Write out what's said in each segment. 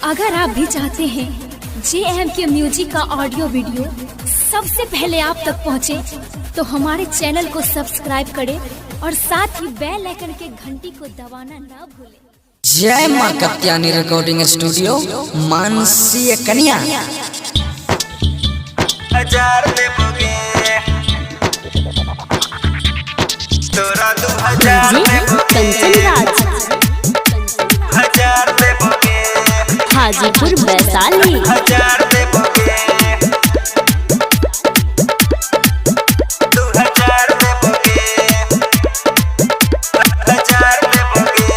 अगर आप भी चाहते हैं JM के म्यूजिक का ऑडियो वीडियो सबसे पहले आप तक पहुंचे, तो हमारे चैनल को सब्सक्राइब करें और साथ ही बेल आइकन के घंटी को दबाना ना भूलें। जय मां कत्यानी रिकॉर्डिंग स्टूडियो मानसी कन्या। हजार देबोगे तोरा 2000 कंचन राज हजार देबोगे हाजीपुर वैशाली 1000 देबोगे 2000 देबोगे 1000 देबोगे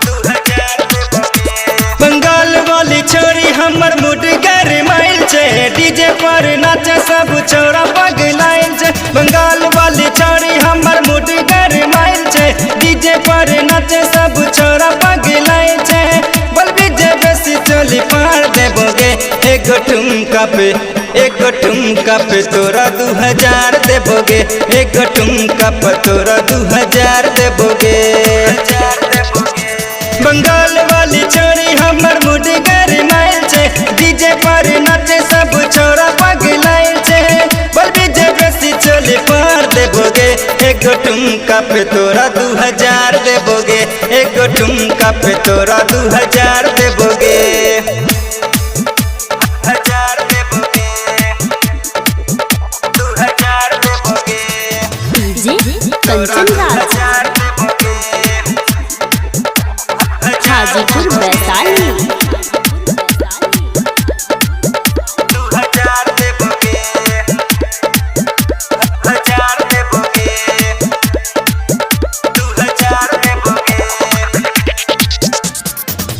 2000 देबोगे। बंगाल वाली छोरी हमर मुड गरमाइल छे, डीजे पर नाचे सब छोरा पगलाइल छे। बंगाल वाली छोरी हमर मुड गरमाइल छे, डीजे पर नाचे सब छोरा पगलाइल छे। बोल बीजे बेसी चोली पार देबोगे एगो ठुमका पे तोरा 2000 देबोगे, एगो ठुमका पे तोरा 2000 देबोगे। बंगाल वाली छोरी हमर मुड गरमाइल छे, डीजे पर नाचे सब छोरा पगलाइल छे। बोल बीजे बेसी चोली पार देबोगे एगो ठुमका पे तोरा 2000 देबोगे, एगो ठुमका पे तोरा 2000 देबोगे। 1000 देबोगे 2000 देबोगे डीजे कंचन राज 1000 देबोगे हाजीपुर वैशाली 2000 देबोगे 1000 देबोगे 2000 देबोगे।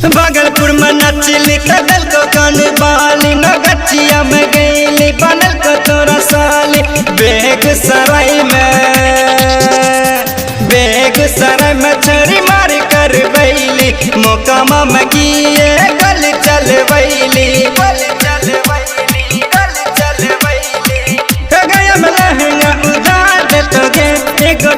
भागलपुर में नाचिली कदल को कान बाली, नगचिया में गईली बनल को तोरा साली। बेगूसराय में छड़ी मार कर बैली, मोकामा में गिए गल चल बैली। गया में लहंगा उधार देतोगे एगो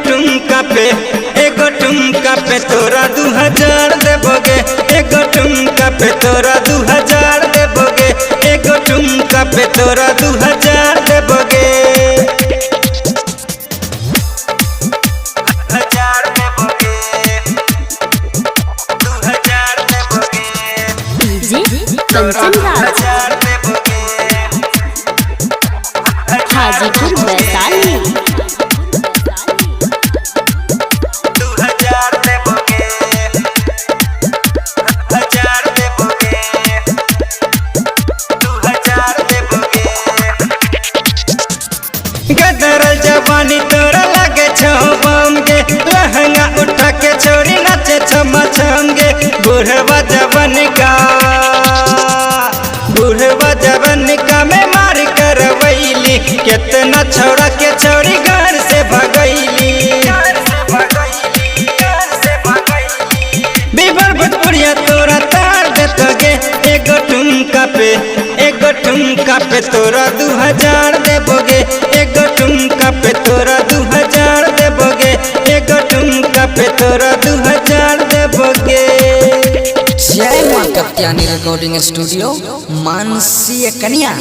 ठुमका पे तोरा 2000 देबोगे, एगो ठुमका पे तोरा 2000 देबोगे, एगो ठुमका पे तोरा 2000 देबोगे। 1000 देबोगे 2000 देबोगे डीजे कंचन राज 1000 देबोगे हाजीपुर वैशाली 2000 देबोगे 1000 देबोगे 2000 देबोगे। गदरल जवानी तोरा लगे छो बम गे, लहंगा उठा के छोरी नाचे छमा छम गे। बुढ़वा जवन का में मार करवैली, कितना छोड़ा के छोरी घर से भगैली। बीबर भोजपुरिया तोरा तार देतोगे एगो ठुमका पे तोरा 2000 देबोगे, एगो ठुमका पे तोरा 2000 देबोगे, एगो ठुमका पे तोरा 2000 देबोगे। जय मां कत्यानी रिकॉर्डिंग स्टूडियो मानसी कन्या।